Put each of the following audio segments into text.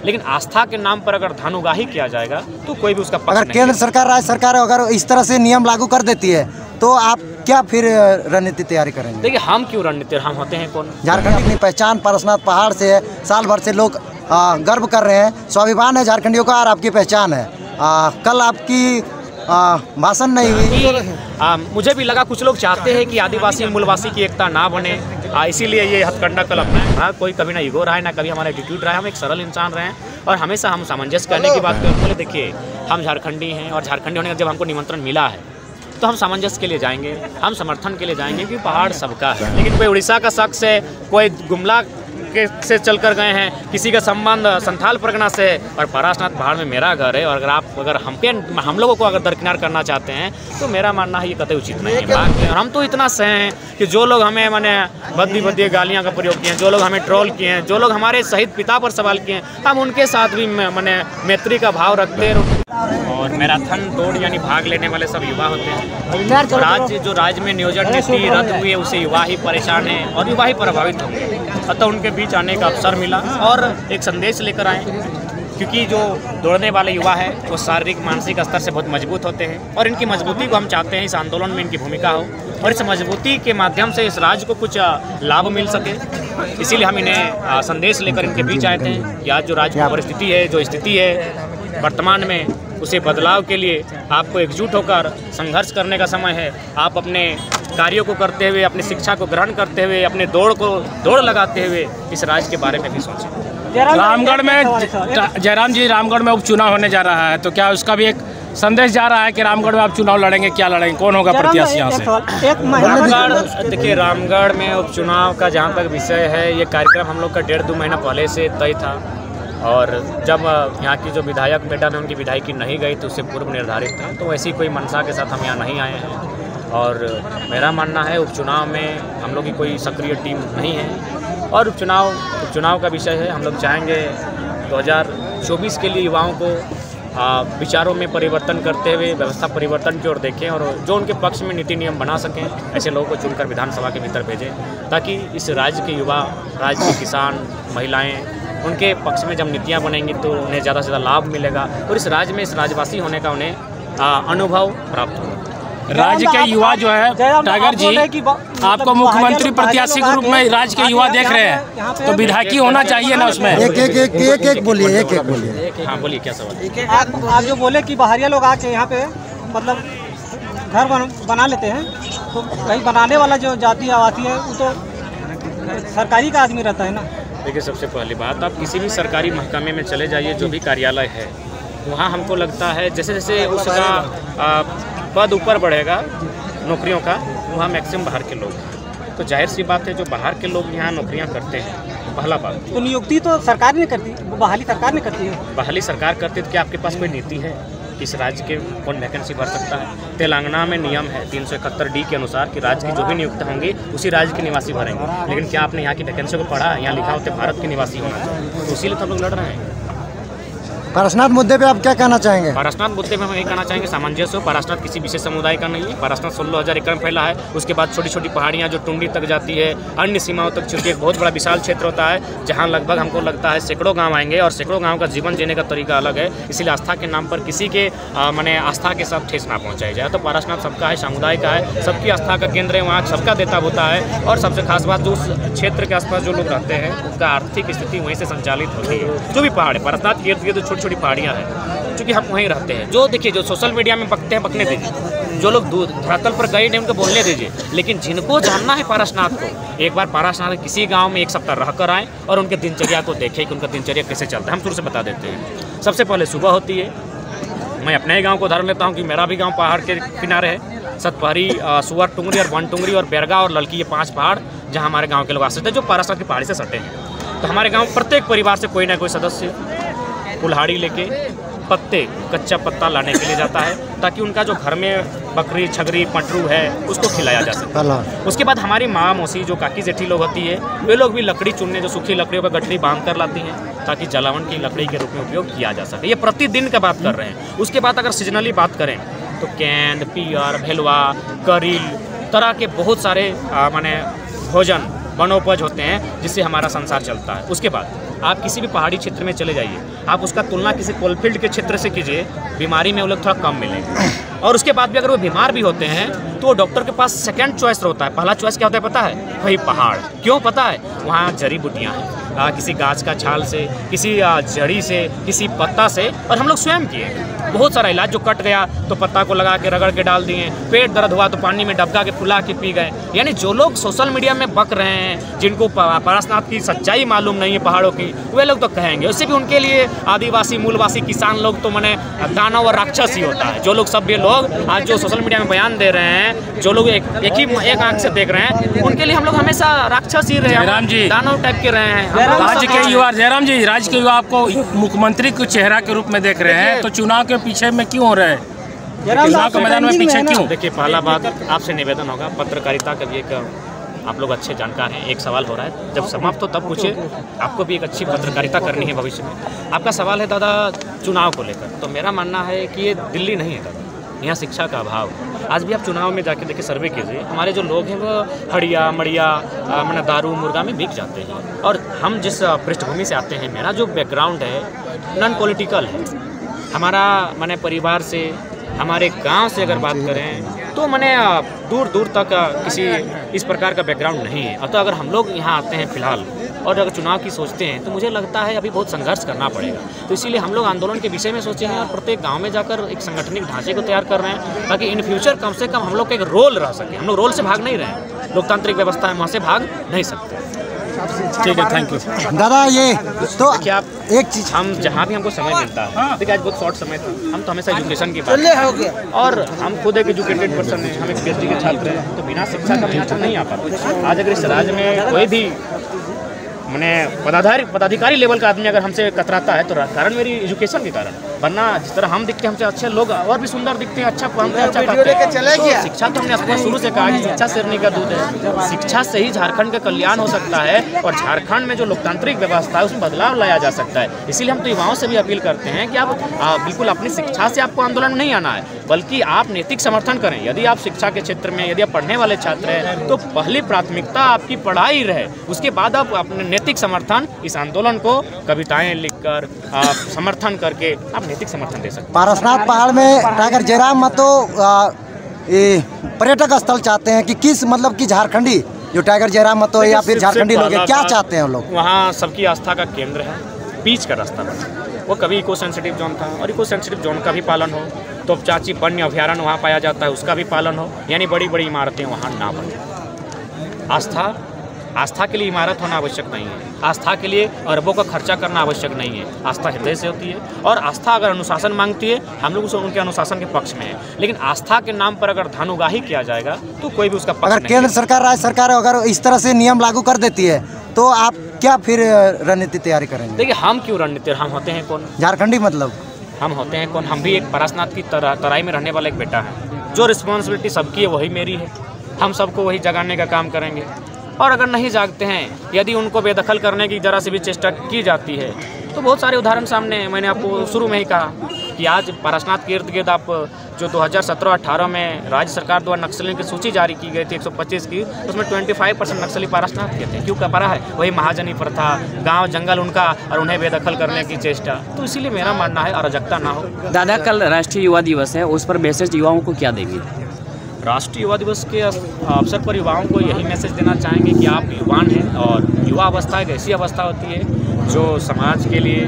लेकिन आस्था के नाम पर अगर धनुगाही किया जाएगा तो कोई भी उसका पक्ष अगर नहीं केंद्र सरकार, राज्य सरकार अगर इस तरह से नियम लागू कर देती है तो आप क्या फिर रणनीति तैयारी करेंगे? देखिए, हम क्यों रणनीति, हम होते हैं कौन? झारखंड की पहचान पारसनाथ पहाड़ से है, साल भर से लोग गर्व कर रहे हैं, स्वाभिमान है झारखंडियों का और आपकी पहचान है। कल आपकी भाषण नहीं हुई। मुझे भी लगा कुछ लोग चाहते हैं कि आदिवासी मूलवासी की एकता ना बने, इसीलिए ये हथकंडा कल अपना कोई कभी ना ईगो रहा है, ना कभी हमारा एटीट्यूड रहा है। हम एक सरल इंसान रहे हैं और हमेशा हम सामंजस्य करने की बात करते हैं। देखिए, हम झारखंडी हैं और झारखंडी होने का जब हमको निमंत्रण मिला है तो हम सामंजस्य के लिए जाएंगे, हम समर्थन के लिए जाएंगे, क्योंकि पहाड़ सबका है। लेकिन कोई उड़ीसा का शख्स है, कोई गुमला से चल कर गए हैं, किसी का संबंध संथाल परगना से है, और पारसनाथ पहाड़ में मेरा घर है। और अगर हम लोगों को अगर दरकिनार करना चाहते हैं तो मेरा मानना है ये कतई उचित नहीं है। और हम तो इतना सह हैं कि जो लोग हमें भद्दी गालियाँ का प्रयोग किए हैं, जो लोग हमें ट्रोल किए हैं, जो लोग हमारे शहीद पिता पर सवाल किए हैं, हम उनके साथ भी मैत्री का भाव रखते हैं। और मैराथन दौड़ यानी भाग लेने वाले सब युवा होते हैं। जो राज्य में नियोजन नीति रद्द हुई है उससे युवा ही परेशान हैं और युवा ही प्रभावित होंगे। अतः उनके बीच आने का अवसर मिला और एक संदेश लेकर आए, क्योंकि जो दौड़ने वाले युवा है वो शारीरिक मानसिक स्तर से बहुत मजबूत होते हैं और इनकी मजबूती को हम चाहते हैं इस आंदोलन में इनकी भूमिका हो और इस मजबूती के माध्यम से इस राज्य को कुछ लाभ मिल सके। इसीलिए हम इन्हें संदेश लेकर इनके बीच आए थे कि आज जो राज्य की परिस्थिति है, जो स्थिति है वर्तमान में, उसे बदलाव के लिए आपको एकजुट होकर संघर्ष करने का समय है। आप अपने कार्यों को करते हुए, अपनी शिक्षा को ग्रहण करते हुए, अपने दौड़ लगाते हुए इस राज्य के बारे में भी सोचें। रामगढ़ में जयराम जी, रामगढ़ में उपचुनाव होने जा रहा है, तो क्या उसका भी एक संदेश जा रहा है कि रामगढ़ में आप चुनाव लड़ेंगे? क्या लड़ेंगे, कौन होगा प्रत्याशी यहाँ से? रामगढ़, देखिए, रामगढ़ में उपचुनाव का जहाँ तक विषय है, ये कार्यक्रम हम लोग का 1.5-2 महीना पहले से तय था। और जब यहाँ की जो विधायक मैडम है उनकी विधायकी नहीं गई तो उससे पूर्व निर्धारित था, तो ऐसी कोई मंशा के साथ हम यहाँ नहीं आए हैं। और मेरा मानना है उपचुनाव में हम लोग की कोई सक्रिय टीम नहीं है और उपचुनाव का विषय है। हम लोग चाहेंगे 2024 के लिए युवाओं को विचारों में परिवर्तन करते हुए व्यवस्था परिवर्तन की ओर देखें और जो उनके पक्ष में नीति नियम बना सकें ऐसे लोगों को चुनकर विधानसभा के भीतर भेजें, ताकि इस राज्य के युवा, राज्य के किसान, महिलाएँ, उनके पक्ष में जब नीतियाँ बनेंगी तो उन्हें ज़्यादा से ज़्यादा लाभ मिलेगा और इस राज्य में इस राज्यवासी होने का उन्हें अनुभव प्राप्त होगा। राज्य के युवा जो है, टाइगर जी, आपको मुख्यमंत्री प्रत्याशी के रूप में राज्य के युवा देख रहे हैं, तो विधायकी होना चाहिए ना उसमें? एक बोलिए। हाँ, बोलिए, क्या सवाल? आप जो बोले कि बाहरिया लोग आके यहाँ पे मतलब घर बना लेते हैं, तो कहीं बनाने वाला जो जाति आवासी है वो तो सरकारी का आदमी रहता है ना। देखिए, सबसे पहली बात, आप किसी भी सरकारी महकमे में चले जाइए, जो भी कार्यालय है वहाँ हमको लगता है जैसे जैसे उसका पद ऊपर बढ़ेगा नौकरियों का, वहाँ मैक्सिमम बाहर के लोग हैं। तो जाहिर सी बात है जो बाहर के लोग यहाँ नौकरियाँ करते हैं, पहला बात तो नियुक्ति तो सरकार नहीं करती, बहाली सरकार नहीं करती है। बहाली सरकार करती है, तो क्या आपके पास कोई नीति है इस राज्य के कौन वैकेंसी भर सकता है? तेलंगाना में नियम है 371D के अनुसार कि राज्य की जो भी नियुक्त होंगी उसी राज्य के निवासी भरेंगे। लेकिन क्या आपने यहाँ की वैकेंसी को पढ़ा? यहाँ लिखा होता है भारत के निवासी होना चाहिए, तो इसीलिए तो हम लोग लड़ रहे हैं। पारसनाथ मुद्दे पे आप क्या कहना चाहेंगे? पारसनाथ मुद्दे में हम यही कहना चाहेंगे सामंजस्य हो। पारसनाथ किसी विशेष समुदाय का नहीं है। पारसनाथ 16,000 एकड़ में फैला है। उसके बाद छोटी छोटी पहाड़ियाँ जो टुंडी तक जाती है, अन्य सीमाओं तक, चूँकि एक बहुत बड़ा विशाल क्षेत्र होता है जहाँ लगभग हमको लगता है सैकड़ों गाँव आएंगे और सैकड़ों गाँव का जीवन जीने का तरीका अलग है। इसीलिए आस्था के नाम पर किसी के माने आस्था के साथ ठेस ना पहुँचाई जाए। तो पारसनाथ सबका है, समुदाय का है, सबकी आस्था का केंद्र है, वहाँ सबका देता होता है। और सबसे खास बात, जो उस क्षेत्र के आसपास जो लोग रहते हैं उनका आर्थिक स्थिति वहीं से संचालित होती है। जो भी पहाड़ है, पारसनाथ के इर्द गिर्द छोटी छोटी पहाड़ियाँ हैं, क्योंकि हम वहीं रहते हैं। जो देखिए, जो सोशल मीडिया में बकते हैं बकने दीजिए, जो लोग धरातल पर गए नहीं उनको बोलने दीजिए, लेकिन जिनको जानना है पारसनाथ को, एक बार पारसनाथ के किसी गांव में एक सप्ताह रह कर आएँ और उनके दिनचर्या को देखें कि उनका दिनचर्या कैसे चलता है। हम शुरू से बता देते हैं। सबसे पहले सुबह होती है, मैं अपने ही गाँव को उदाहरण लेता हूँ कि मेरा भी गाँव पहाड़ के किनारे है। सतपहरी, सुअर टुंगरी और बनटुंगरी और बेरगा और ललकी, ये 5 पहाड़ जहाँ हमारे गाँव के लोग आश्रित हैं, जो पारसनाथ की पहाड़ी से सटे हैं। तो हमारे गाँव प्रत्येक परिवार से कोई ना कोई सदस्य कुल्हाड़ी लेके पत्ते, कच्चा पत्ता लाने के लिए जाता है, ताकि उनका जो घर में बकरी, छगरी, पटरू है उसको खिलाया जा सके। उसके बाद हमारी माँ, मौसी, जो काकी जेठी लोग होती है, वे लोग भी लकड़ी चुनने, जो सूखी लकड़ियों पर गठरी बांध कर लाती हैं, ताकि जलावन की लकड़ी के रूप में उपयोग किया जा सके। ये प्रतिदिन का बात कर रहे हैं। उसके बाद अगर सीजनली बात करें तो कैंड, पियर, भेलवा, करील, तरह के बहुत सारे माने भोजन, वनोपज होते हैं जिससे हमारा संसार चलता है। उसके बाद आप किसी भी पहाड़ी क्षेत्र में चले जाइए, आप उसका तुलना किसी कोलफील्ड के क्षेत्र से कीजिए, बीमारी में वो लोग थोड़ा कम मिलेंगे। और उसके बाद भी अगर वो बीमार भी होते हैं तो वो डॉक्टर के पास सेकंड चॉइस होता है। पहला चॉइस क्या होता है पता है? वही पहाड़। क्यों पता है? वहाँ जड़ी बूटियाँ हैं, किसी गाछ का छाल से, किसी जड़ी से, किसी पत्ता से, और हम लोग स्वयं किए बहुत सारा इलाज। जो कट गया तो पत्ता को लगा के रगड़ के डाल दिए, पेट दर्द हुआ तो पानी में डबका के फुला के पी गए। यानी जो लोग सोशल मीडिया में बक रहे हैं, जिनको पारसनाथ की सच्चाई मालूम नहीं है पहाड़ों की, वे लोग तो कहेंगे। उससे भी उनके लिए आदिवासी मूलवासी किसान लोग तो मने दानव और राक्षस ही होता है। जो लोग सभ्य लोग आज जो सोशल मीडिया में बयान दे रहे हैं, जो लोग एक आंख से देख रहे हैं, उनके लिए हम लोग हमेशा राक्षस ही रहे हैं, जयराम जी, दानव टाइप के रहे हैं। राज्य के युवा, जयराम जी, राज्य के युवा आपको मुख्यमंत्री के चेहरा के रूप में देख रहे हैं, तो चुनाव के पीछे में क्यों हो रहे हैं? चुनाव के मैदान में पीछे क्यों? देखिए, पहला बात आपसे निवेदन होगा, पत्रकारिता का भी एक आप लोग अच्छे जानकार हैं। एक सवाल हो रहा है, जब समाप्त हो तब पूछे। आपको भी एक अच्छी पत्रकारिता करनी है भविष्य में। आपका सवाल है दादा चुनाव को लेकर, तो मेरा मानना है कि ये दिल्ली नहीं है दादा, यहाँ शिक्षा का अभाव। आज भी आप चुनाव में जाके देखिए, सर्वे कीजिए, हमारे जो लोग हैं वो हड़िया मड़िया मैंने दारू मुर्गा में बिक जाते हैं। और हम जिस पृष्ठभूमि से आते हैं, मेरा जो बैकग्राउंड है नॉन पॉलिटिकल है। हमारा मैंने परिवार से, हमारे गांव से अगर बात करें तो मैंने दूर दूर तक किसी इस प्रकार का बैकग्राउंड नहीं है। और तो अगर हम लोग यहाँ आते हैं फिलहाल और अगर चुनाव की सोचते हैं तो मुझे लगता है अभी बहुत संघर्ष करना पड़ेगा। तो इसीलिए हम लोग आंदोलन के विषय में सोचे हैं और प्रत्येक गांव में जाकर एक संगठनिक ढांचे को तैयार कर रहे हैं, ताकि इन फ्यूचर कम से कम हम लोग का एक रोल रह सके। हम लोग रोल से भाग नहीं रहे हैं, लोकतांत्रिक व्यवस्था है वहाँ से भाग नहीं सकते। ठीक है, थैंक यू दादा। ये तो देखिए, आप एक चीज, हम जहाँ भी हमको समय मिलता है, देखिए आज बहुत शॉर्ट समय था, हम तो हमेशा एजुकेशन की बात करते हैं। और हम खुद एक एजुकेटेड पर्सन हैं, हम एक PhD के छात्र हैं, तो बिना शिक्षा का यहाँ नहीं आ पाता। आज अगर इस राज्य में कोई भी मैंने पदाधिकारी लेवल का आदमी अगर हमसे कतराता है तो कारण मेरी एजुकेशन के कारण, वरना जिस तरह हम दिखते हैं हमसे अच्छे लोग और भी सुंदर दिखते हैं, अच्छा हमसे अच्छा करते हैं। तो शिक्षा तो हमने शुरू से कहा कि शिक्षा शेरनी का दूध है। शिक्षा से ही झारखंड का कल्याण हो सकता है और झारखंड में जो लोकतांत्रिक व्यवस्था है उसमें बदलाव लाया जा सकता है। इसीलिए हम तो युवाओं से भी अपील करते हैं कि आप बिल्कुल अपनी शिक्षा से आपको आंदोलन नहीं आना है, बल्कि आप नैतिक समर्थन करें। यदि आप शिक्षा के क्षेत्र में, यदि आप पढ़ने वाले छात्र हैं, तो पहली प्राथमिकता आपकी पढ़ाई रहे, उसके बाद आप अपने नैतिक समर्थन इस आंदोलन को कविताएं लिखकर आप समर्थन करके आप नैतिक समर्थन दे सकते। पारसनाथ पहाड़ में टाइगर जयराम महतो पर्यटक स्थल चाहते हैं कि किस मतलब कि झारखंडी जो टाइगर जयराम महतो या फिर झारखंडी लोग क्या चाहते हैं लोग? वहाँ सबकी आस्था का केंद्र है, बीच का रास्ता बना। वो कभी इको सेंसिटिव जोन था और इको सेंसिटिव जोन का भी पालन हो, तो चाची वन्य अभ्यारण्य वहाँ पाया जाता है उसका भी पालन हो, यानी बड़ी बड़ी इमारतें वहाँ ना बने। आस्था के लिए इमारत होना आवश्यक नहीं है, आस्था के लिए अरबों का खर्चा करना आवश्यक नहीं है। आस्था हृदय से होती है, और आस्था अगर अनुशासन मांगती है, हम लोग उनके अनुशासन के पक्ष में है। लेकिन आस्था के नाम पर अगर धन उगाही किया जाएगा तो कोई भी उसका पक्ष अगर केंद्र सरकार, राज्य सरकार अगर इस तरह से नियम लागू कर देती है तो आप क्या फिर रणनीति तैयारी करेंगे? देखिए, हम क्यों रणनीति, हम होते हैं कौन? झारखंडी मतलब हम होते हैं कौन? हम भी एक पारसनाथ की तराई में रहने वाला एक बेटा है। जो रिस्पॉन्सिबिलिटी सबकी है वही मेरी है, हम सबको वही जगाने का काम करेंगे। और अगर नहीं जागते हैं, यदि उनको बेदखल करने की जरा सी भी चेष्टा की जाती है, तो बहुत सारे उदाहरण सामने हैं। मैंने आपको शुरू में ही कहा कि आज पारसनाथ के इर्द गिर्द आप जो 2017-18 में राज्य सरकार द्वारा नक्सलियों की सूची जारी की गई थी 125 की, उसमें 25% नक्सली पारसनाथ के थे। क्यों कर पा रहा है? वही महाजनी प्रथा, गांव जंगल उनका, और उन्हें बेदखल करने की चेष्टा। तो इसीलिए मेरा मानना है अराजकता ना हो। दादा, कल राष्ट्रीय युवा दिवस है, उस पर मैसेज युवाओं को क्या देंगे? राष्ट्रीय युवा दिवस के अवसर पर युवाओं को यही मैसेज देना चाहेंगे कि आप युवान हैं, और युवा अवस्था एक ऐसी अवस्था होती है जो समाज के लिए,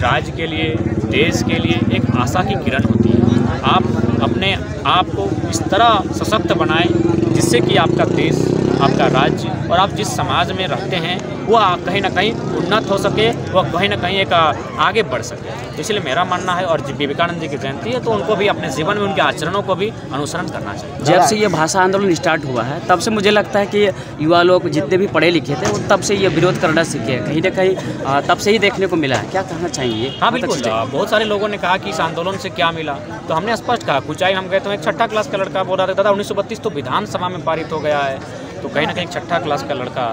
राज्य के लिए, देश के लिए एक आशा की किरण होती है। आप अपने आप को इस तरह सशक्त बनाएं जिससे कि आपका देश, आपका राज्य और आप जिस समाज में रहते हैं वो कहीं ना कहीं उन्नत हो सके, वह कहीं ना कहीं एक आगे बढ़ सके। इसलिए मेरा मानना है, और विवेकानंद जी की जयंती है तो उनको भी अपने जीवन में उनके आचरणों को भी अनुसरण करना चाहिए। जब से ये भाषा आंदोलन स्टार्ट हुआ है तब से मुझे लगता है कि युवा लोग जितने भी पढ़े लिखे थे वो तब से ये विरोध करना सीखे, कहीं ना कहीं तब से ही देखने को मिला है। क्या कहना चाहिए? हाँ बिल्कुल, बहुत सारे लोगों ने कहा कि इस आंदोलन से क्या मिला, तो हमने स्पष्ट कहा। कुछ हम गए तो एक 6ठा क्लास का लड़का बोल रहा था दादा 1932 तो विधानसभा में पारित हो गया है। तो कहीं ना कहीं 6ठा क्लास का लड़का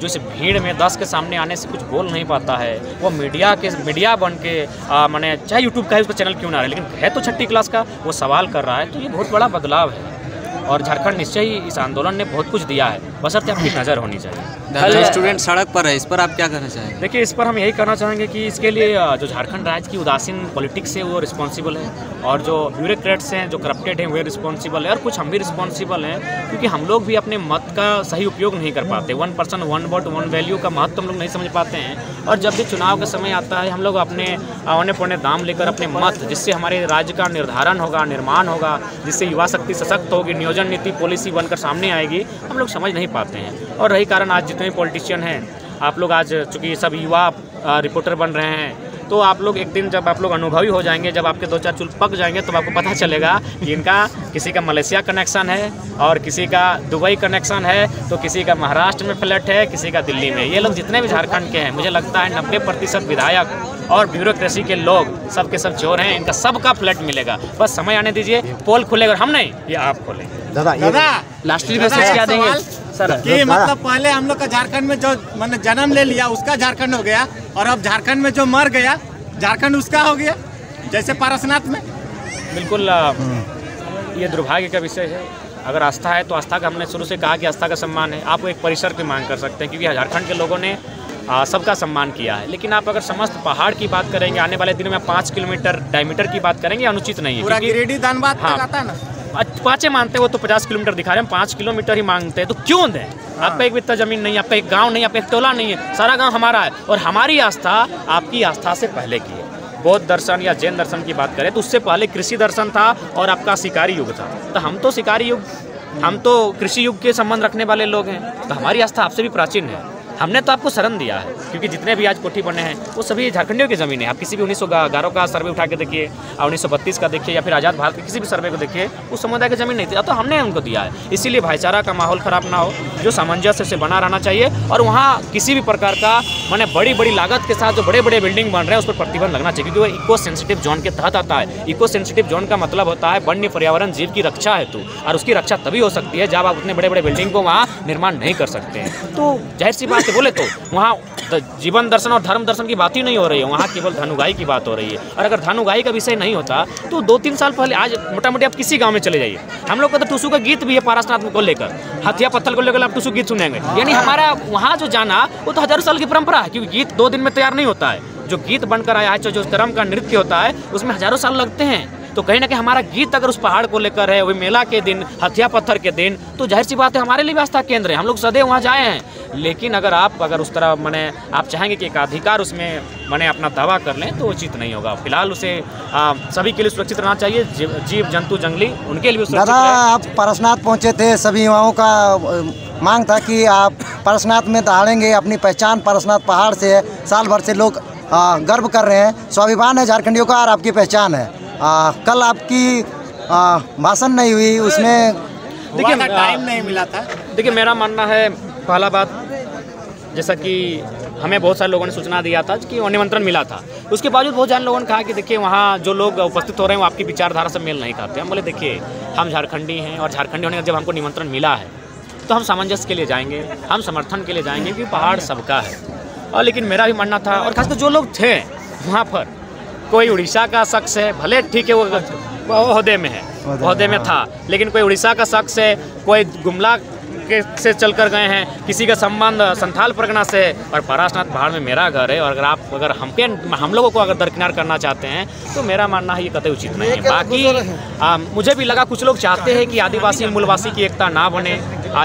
जो इस भीड़ में 10 के सामने आने से कुछ बोल नहीं पाता है, वो मीडिया बन के मैंने चाहे यूट्यूब का है उसका चैनल क्यों ना रहे, लेकिन है तो 6ठी क्लास का, वो सवाल कर रहा है। तो ये बहुत बड़ा बदलाव है, और झारखंड निश्चय ही इस आंदोलन ने बहुत कुछ दिया है। बशर्ते आपकी नज़र होनी चाहिए। जो स्टूडेंट सड़क पर है, इस पर आप क्या कहना चाहेंगे? देखिए, इस पर हम यही कहना चाहेंगे कि इसके लिए जो झारखंड राज्य की उदासीन पॉलिटिक्स है वो रिस्पॉन्सिबल है, और जो ब्यूरोक्रेट्स हैं जो करप्टेड हैं वे रिस्पॉन्सिबल है, और कुछ हम भी रिस्पॉन्सिबल हैं क्योंकि हम लोग भी अपने मत का सही उपयोग नहीं कर पाते। 1 पर्सन 1 वोट 1 वैल्यू का महत्व हम लोग नहीं समझ पाते हैं, और जब भी चुनाव का समय आता है हम लोग अपने औने पौने दाम लेकर अपने मत, जिससे हमारे राज्य का निर्धारण होगा, निर्माण होगा, जिससे युवा शक्ति सशक्त होगी, नियोजन नीति पॉलिसी बनकर सामने आएगी, हम लोग समझ नहीं पाते हैं। और रही कारण आज जितने पॉलिटिशियन हैं, आप लोग आज चूँकि सब युवा रिपोर्टर बन रहे हैं, तो आप लोग एक दिन जब आप लोग अनुभवी हो जाएंगे, जब आपके 2-4 चूल पक जाएंगे, तो आपको पता चलेगा कि इनका किसी का मलेशिया कनेक्शन है और किसी का दुबई कनेक्शन है, तो किसी का महाराष्ट्र में फ्लैट है, किसी का दिल्ली में। ये लोग जितने भी झारखंड के हैं, मुझे लगता है 90% विधायक और ब्यूरोक्रेसी के लोग सब के सब चोर हैं। इनका सबका फ्लैट मिलेगा, बस समय आने दीजिए, पोल खुलेगा। हम नहीं, ये आप खोलें। दादा लास्टली मैसेज क्या देंगे सर? कि मतलब पहले हम लोग का झारखंड में जो मैंने जन्म ले लिया उसका झारखंड हो गया, और अब झारखंड में जो मर गया झारखंड उसका हो गया, जैसे पारसनाथ में। बिल्कुल, ये दुर्भाग्य का विषय है। अगर आस्था है तो आस्था का, हमने शुरू से कहा कि आस्था का सम्मान है। आप एक परिसर की मांग कर सकते हैं क्योंकि झारखंड के लोगों ने सबका सम्मान किया है, लेकिन आप अगर समस्त पहाड़ की बात करेंगे, आने वाले दिनों में 5 किलोमीटर डायमीटर की बात करेंगे, अनुचित नहीं है। पूरा गिरिडीह धनबाद तक आता है ना। 5 मानते हो तो 50 किलोमीटर दिखा रहे हैं, 5 किलोमीटर ही मांगते हैं, तो क्यों दें? आपका एक बित्ता जमीन नहीं है, आपका एक गांव नहीं है, आपका एक टोला नहीं है, सारा गांव हमारा है। और हमारी आस्था आपकी आस्था से पहले की है। बौद्ध दर्शन या जैन दर्शन की बात करें तो उससे पहले कृषि दर्शन था और आपका शिकारी युग था। तो हम तो शिकारी युग, हम तो कृषि युग के संबंध रखने वाले लोग हैं, तो हमारी आस्था आपसे भी प्राचीन है। हमने तो आपको शरण दिया है क्योंकि जितने भी आज कोठी बने हैं वो सभी झारखंडियों की ज़मीन है। आप किसी भी 1911 का सर्वे उठा के देखिए, 1932 का देखिए, या फिर आज़ाद भारत के किसी भी सर्वे को देखिए, उस समुदाय की ज़मीन नहीं थी, तो हमने उनको दिया है। इसीलिए भाईचारा का माहौल ख़राब ना हो, जो सामंजस्य से बना रहना चाहिए, और वहाँ किसी भी प्रकार का माने बड़ी बड़ी लागत के साथ जो बड़े बड़े बिल्डिंग बन रहे हैं उस पर प्रतिबंध लगना चाहिए, क्योंकि वो इको सेंसिटिव जोन के तहत आता है। इको सेंसिटिव जोन का मतलब होता है वन्य पर्यावरण जीव की रक्षा हेतु, और उसकी रक्षा तभी हो सकती है जब आप उतने बड़े बड़े बिल्डिंग को वहाँ निर्माण नहीं कर सकते हैं। तो जाहिर सी बात है, बोले तो वहाँ जीवन दर्शन और धर्म दर्शन की बात ही नहीं हो रही है, वहाँ केवल धनुगाई की बात हो रही है। और अगर धनुगाई का विषय नहीं होता तो 2-3 साल पहले, आज मोटा मोटी आप किसी गांव में चले जाइए, हम लोग का तो टुसू का गीत भी है पारसनाथ को लेकर, हथिया पत्थर को लेकर आप टुसू गीत सुनेंगे। यानी हमारा वहाँ जो जाना वो तो हजारों साल की परंपरा है, क्योंकि गीत 2 दिन में तैयार नहीं होता है। जो गीत बनकर आया है, जो कर्म का नृत्य होता है, उसमें हजारों साल लगते हैं। तो कहीं ना कहीं हमारा गीत अगर उस पहाड़ को लेकर है, वही मेला के दिन, हथिया पत्थर के दिन, तो जाहिर सी बात है हमारे लिए भी आस्था केंद्र है, हम लोग सदैव वहाँ जाए हैं। लेकिन अगर उस तरह माने आप चाहेंगे कि एक अधिकार उसमें माने अपना दावा कर लें तो उचित नहीं होगा। फिलहाल उसे सभी के लिए सुरक्षित रहना चाहिए, जीव जंतु जंगली उनके लिए भी सुरक्षित। दादा, आप पारसनाथ पहुँचे थे, सभी युवाओं का मांग था कि आप पारसनाथ में दहाड़ेंगे। अपनी पहचान पारसनाथ पहाड़ से है, साल भर से लोग गर्व कर रहे हैं, स्वाभिमान है झारखंडियों का, और आपकी पहचान है। कल आपकी भाषण नहीं हुई, उसमें देखिए टाइम नहीं मिला था। देखिए, मेरा मानना है, पहला बात, जैसा कि हमें बहुत सारे लोगों ने सूचना दिया था कि निमंत्रण मिला था, उसके बावजूद बहुत सारे लोगों ने कहा कि देखिए वहाँ जो लोग उपस्थित हो रहे हैं वो आपकी विचारधारा से मेल नहीं खाते। हम बोले देखिए, हम झारखंडी हैं, और झारखंडी होने का जब हमको निमंत्रण मिला है तो हम सामंजस्य के लिए जाएंगे, हम समर्थन के लिए जाएंगे, क्योंकि पहाड़ सबका है। और लेकिन मेरा भी मानना था, और खासकर जो लोग थे वहाँ पर, कोई उड़ीसा का शख्स है, भले ठीक है वो ओहदे में है, ओहदे में था, लेकिन कोई उड़ीसा का शख्स है, कोई गुमला से चल कर गए हैं, किसी का संबंध संथाल परगना से, और पारसनाथ पहाड़ में मेरा घर है। और अगर हम लोगों को अगर दरकिनार करना चाहते हैं तो मेरा मानना है ये कतई उचित नहीं है। बाकी मुझे भी लगा कुछ लोग चाहते हैं कि आदिवासी मूलवासी की एकता ना बने,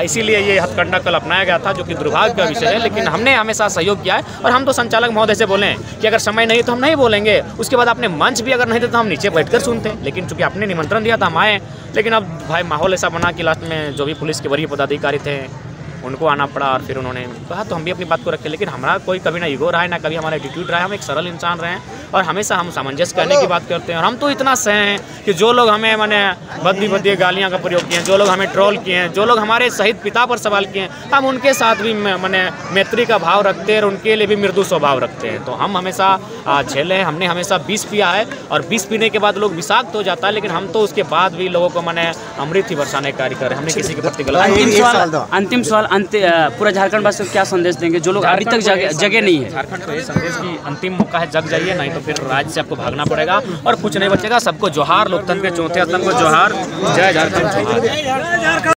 इसीलिए ये हथकंडा कल अपनाया गया था, जो कि दुर्भाग्य का विषय है। लेकिन हमने हमेशा सहयोग किया है, और हम तो संचालक महोदय से बोले कि अगर समय नहीं तो हम नहीं बोलेंगे, उसके बाद आपने मंच भी अगर नहीं देते तो हम नीचे बैठकर सुनते हैं। लेकिन चूंकि आपने निमंत्रण दिया था हम आए, लेकिन अब भाई माहौल ऐसा बना कि लास्ट में जो भी पुलिस के वरीय पदाधिकारी थे उनको आना पड़ा, और फिर उन्होंने कहा तो हम भी अपनी बात को रखे। लेकिन हमारा कोई कभी ना ईगो रहा है, ना कभी हमारा एटीट्यूड रहा है, हम एक सरल इंसान रहे हैं, और हमेशा हम सामंजस्य करने की बात करते हैं। और हम तो इतना सह हैं कि जो लोग हमें माने भद्दी गालियाँ का प्रयोग किए हैं, जो लोग हमें ट्रोल किए हैं, जो लोग हमारे शहीद पिता पर सवाल किए हैं, हम उनके साथ भी माने मैत्री का भाव रखते हैं, और उनके लिए भी मृदु स्वभाव रखते हैं। तो हम हमेशा झेले हैं, हमने हमेशा विष पिया है, और विष पीने के बाद लोग विषाक्त हो जाता है, लेकिन हम तो उसके बाद भी लोगों को माने अमृत ही बरसाने का कार्य कर रहे हैं। हमने किसी के प्रति गलत। अंतिम सवाल, पूरा झारखंड वासियों को क्या संदेश देंगे जो लोग अभी तक जगह नहीं है? झारखंड को ये संदेश की अंतिम मौका है, जग जाइए, नहीं तो फिर राज्य से आपको भागना पड़ेगा और कुछ नहीं बचेगा। सबको जोहार, लोकतंत्र के चौथे स्तंभ को जोहार। जय झारखंड।